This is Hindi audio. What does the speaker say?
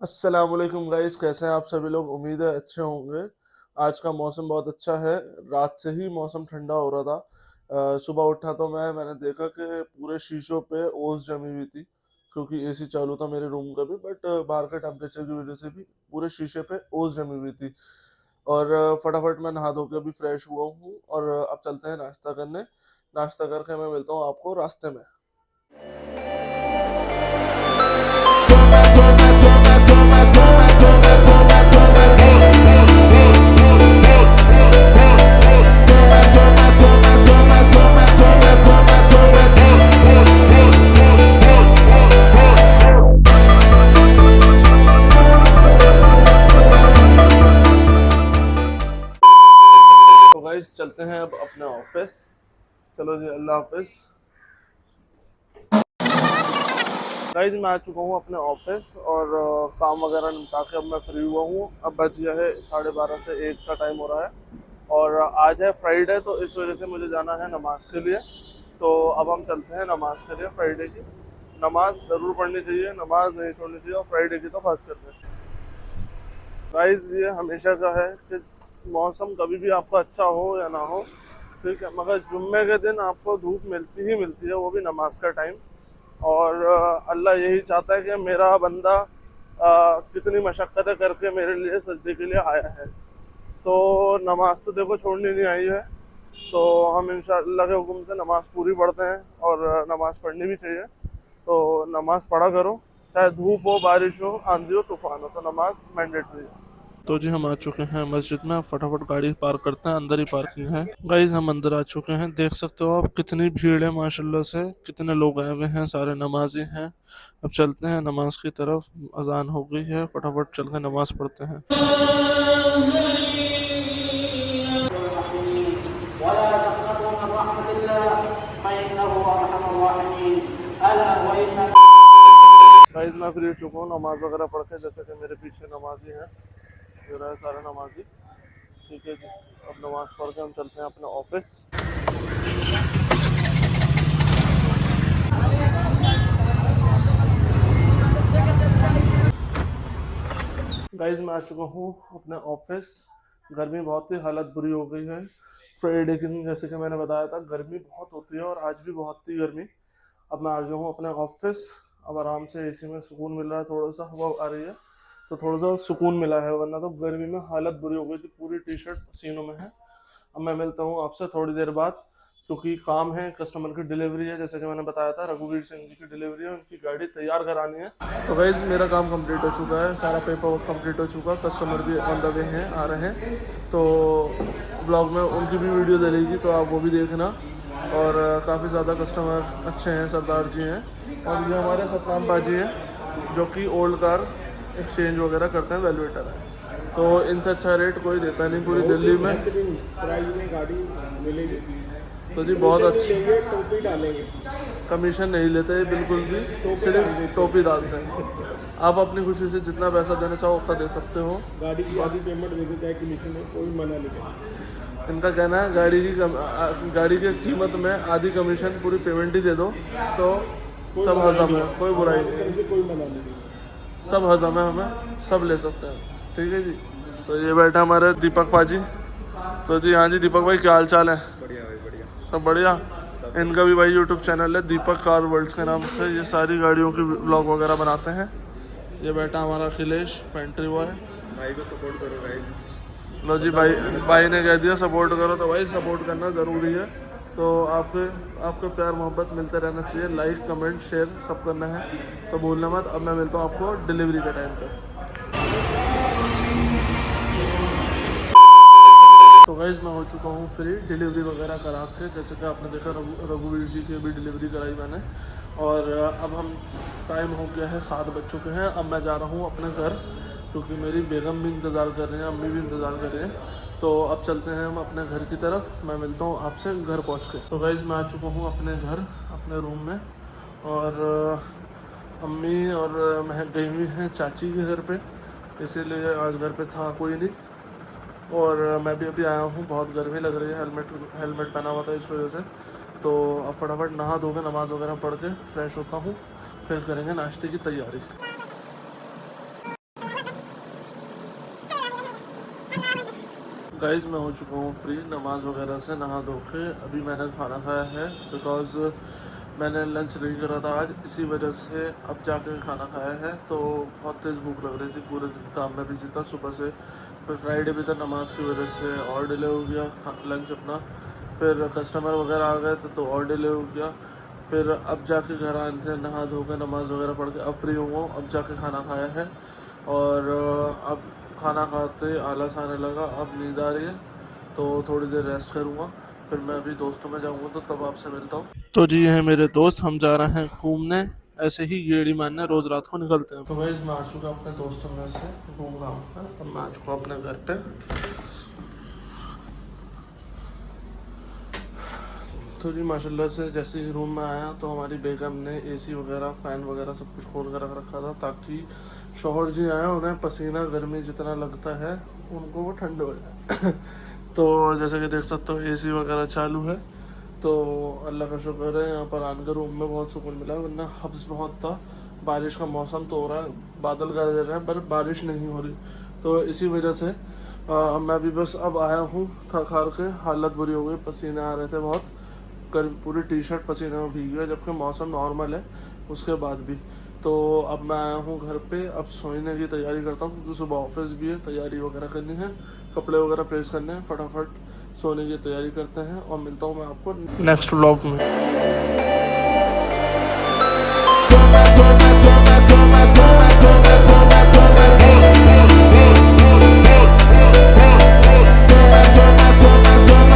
अस्सलाम वालेकुम गाइस, कैसे हैं आप सभी लोग। उम्मीद है अच्छे होंगे। आज का मौसम बहुत अच्छा है। रात से ही मौसम ठंडा हो रहा था। सुबह उठा तो मैंने देखा कि पूरे शीशों पे ओस जमी हुई थी, क्योंकि एसी चालू था मेरे रूम का भी। बट बाहर के टेम्परेचर की वजह से भी पूरे शीशे पे ओस जमी हुई थी। और फटाफट मैं नहा धो के अभी फ्रेश हुआ हूँ और अब चलते हैं नाश्ता करने। नाश्ता करके मैं मिलता हूँ आपको रास्ते में। तो गाइस चलते हैं अब अपने ऑफिस। चलो जी, अल्लाह हाफिज। गाइस मैं आ चुका हूँ अपने ऑफिस और काम वगैरह निपटा के अब मैं फ्री हुआ हूँ। अब बज गया है 12:30 से 1 का टाइम हो रहा है। और आज है फ्राइडे, तो इस वजह से मुझे जाना है नमाज के लिए। तो अब हम चलते हैं नमाज के लिए। फ्राइडे की नमाज ज़रूर पढ़नी चाहिए, नमाज नहीं छोड़नी चाहिए, और फ्राइडे की तो खास करके। गाइस ये हमेशा का है कि मौसम कभी भी आपका अच्छा हो या ना हो, ठीक है, मगर जुम्मे के दिन आपको धूप मिलती ही मिलती है, वो भी नमाज का टाइम। और अल्लाह यही चाहता है कि मेरा बंदा कितनी मशक्क़तें करके मेरे लिए सजदे के लिए आया है। तो नमाज तो देखो छोड़नी नहीं आई है। तो हम इंशाअल्लाह के हुक्म से नमाज पूरी पढ़ते हैं, और नमाज पढ़नी भी चाहिए। तो नमाज पढ़ा करो, चाहे धूप हो, बारिश हो, आंधी हो, तूफान हो, तो नमाज मैंडेटरी है। तो जी हम आ चुके हैं मस्जिद में। फटाफट गाड़ी पार्क करते हैं, अंदर ही पार्किंग है। गाइज हम अंदर आ चुके हैं, देख सकते हो आप कितनी भीड़ है माशाल्लाह से। कितने लोग आए हुए हैं, सारे नमाजी हैं। अब चलते हैं नमाज की तरफ। अजान हो गई है, फटाफट चल के नमाज पढ़ते हैं। गाइज मैं फ्री हो चुका हूँ नमाज वगैरह पढ़ के, जैसे कि मेरे पीछे नमाजी हैं, ये रहे सारे नमाजी। ठीक है जी, अब नमाज पढ़ के हम चलते हैं अपने ऑफिस। गाइज मैं आ चुका हूँ अपने ऑफिस। गर्मी बहुत ही हालत बुरी हो गई है। फ्राइडे के दिन जैसे कि मैंने बताया था, गर्मी बहुत होती है, और आज भी बहुत थी गर्मी। अब मैं आ गया हूँ अपने ऑफिस। अब आराम से एसी में सुकून मिल रहा है, थोड़ा सा हवा आ रही है, तो थोड़ा सा सुकून मिला है, वरना तो गर्मी में हालत बुरी हो गई थी, पूरी टी शर्ट पसीनों में है। अब मैं मिलता हूँ आपसे थोड़ी देर बाद, क्योंकि काम है, कस्टमर की डिलीवरी है, जैसे कि मैंने बताया था, रघुवीर सिंह जी की डिलीवरी है, उनकी गाड़ी तैयार करानी है। तो गाइज मेरा काम कंप्लीट हो चुका है, सारा पेपर वर्क कंप्लीट हो चुका है, कस्टमर भी ऑन द वे हैं, आ रहे हैं। तो ब्लॉग में उनकी भी वीडियो डलेगी, तो आप वो भी देखना। और काफ़ी ज़्यादा कस्टमर अच्छे हैं, सरदार जी हैं। और ये हमारे सतनाम बाजी हैं, जो कि ओल्ड कार एक्सचेंज वगैरह करते हैं, वैल्यूएटर है। तो इनसे अच्छा रेट कोई देता नहीं पूरी दिल्ली में। प्राइस में गाड़ी मिलेगी। तो जी बहुत कमीशन नहीं अच्छी। लेंगे, टोपी डालेंगे। कमीशन नहीं लेते बिल्कुल भी, टोपी डाल सिर्फ देते टोपी हैं। डालते हैं। आप अपनी खुशी से जितना पैसा देना चाहो उतना दे सकते हो। गाड़ी की आधी पेमेंट दे देता है कमीशन में, कोई मना नहीं करता। इनका कहना है गाड़ी की कीमत में आधी कमीशन पूरी पेमेंट ही दे दो, तो कोई सब बुराई हजम नहीं है, है, कोई बुराई हमारी नहीं तरफ है। से कोई मना नहीं है। सब हजम है, हमें सब ले सकते हैं। ठीक है जी। तो ये बैठा हमारे दीपक पाजी। तो जी हाँ जी, दीपक भाई क्या हाल चाल है। बढ़िया भाई बढ़िया। सब बढ़िया। इनका भी भाई यूट्यूब चैनल है, दीपक कार वर्ल्ड्स के नाम से। ये सारी गाड़ियों की ब्लॉग वगैरह बनाते हैं। ये बैठा हमारा अखिलेश, पेंट्री बॉय। भाई को सपोर्ट करो भाई। लो जी भाई, भाई ने कह दिया सपोर्ट करो, तो भाई सपोर्ट करना ज़रूरी है। तो आपके आपके प्यार मोहब्बत मिलते रहना चाहिए, लाइक कमेंट शेयर सब करना है, तो भूलना मत। अब मैं मिलता हूँ आपको डिलीवरी के टाइम पे। तो गाइज़ मैं हो चुका हूँ फ्री, डिलीवरी वगैरह करा के, जैसे कि आपने देखा रघुवीर जी की भी डिलीवरी कराई मैंने। और अब हम टाइम हो गया है 7 बज चुके हैं। अब मैं जा रहा हूँ अपने घर, क्योंकि मेरी बेगम भी इंतज़ार कर रहे हैं, अम्मी भी इंतज़ार कर रहे हैं। तो अब चलते हैं हम अपने घर की तरफ। मैं मिलता हूँ आपसे घर पहुँच के। तो गाइज़ मैं आ चुका हूँ अपने घर, अपने रूम में। और अम्मी और महक गई हुई हैं चाची के घर पे, इसीलिए आज घर पे था कोई नहीं। और मैं भी अभी आया हूँ, बहुत गर्मी लग रही है, हेलमेट हेलमेट पहना हुआ था इस वजह से। तो अब फटाफट नहा धो के नमाज़ वगैरह पढ़ के फ्रेश होता हूँ, फिर करेंगे नाश्ते की तैयारी। गाइस मैं हो चुका हूँ फ्री नमाज वगैरह से नहा धो के। अभी मैंने खाना खाया है बिकॉज़ मैंने लंच नहीं करा था आज, इसी वजह से अब जाके खाना खाया है। तो बहुत तेज़ भूख लग रही थी, पूरे दिन काम में बिजी था सुबह से। फिर फ्राइडे भी था, नमाज की वजह से और डिले हो गया लंच अपना। फिर कस्टमर वगैरह आ गए थे तो और डिले हो गया। फिर अब जाके घर आने थे, नहा धो के नमाज़ वगैरह पढ़ के अब फ्री हुआ हूँ। अब जाके खाना खाया है और अब खाना खाते आलस आने लगा, अब नींद आ रही है तो थोड़ी देर रेस्ट करूँगा। फिर मैं अभी दोस्तों में जाऊँगा तो तब आपसे मिलता हूँ। तो जी ये है मेरे दोस्त, हम जा रहे हैं घूमने, ऐसे ही गेड़ी मारने रोज़ रात को निकलते हैं। तो भाई मैं आ चुका अपने दोस्तों में से घूम घाम कर, अब मैं आ चुका अपने घर पे। तो जी माशाल्लाह से जैसे ही रूम में आया तो हमारी बेगम ने एसी वगैरह फ़ैन वगैरह सब कुछ खोल कर रख रखा था, ताकि शौहर जी आए उन्हें पसीना गर्मी जितना लगता है उनको वो ठंड हो जाए। तो जैसे कि देख सकते हो एसी वगैरह चालू है, तो अल्लाह का शुक्र है यहाँ पर आकर रूम में बहुत सुकून मिला, वरना हब्स बहुत था। बारिश का मौसम तो हो रहा है, बादल गरज रहे हैं पर बारिश नहीं हो रही, तो इसी वजह से मैं भी बस अब आया हूँ थक हार के, हालत बुरी हो गई, पसीने आ रहे थे बहुत, पूरी टी शर्ट पसीने में भीग गया, जबकि मौसम नॉर्मल है उसके बाद भी। तो अब मैं आया हूँ घर पे, अब सोने की तैयारी करता हूँ क्योंकि सुबह ऑफिस भी है, तैयारी वगैरह करनी है, कपड़े वगैरह प्रेस करने हैं, फटाफट सोने की तैयारी करते हैं और मिलता हूँ मैं आपको नेक्स्ट व्लॉग में।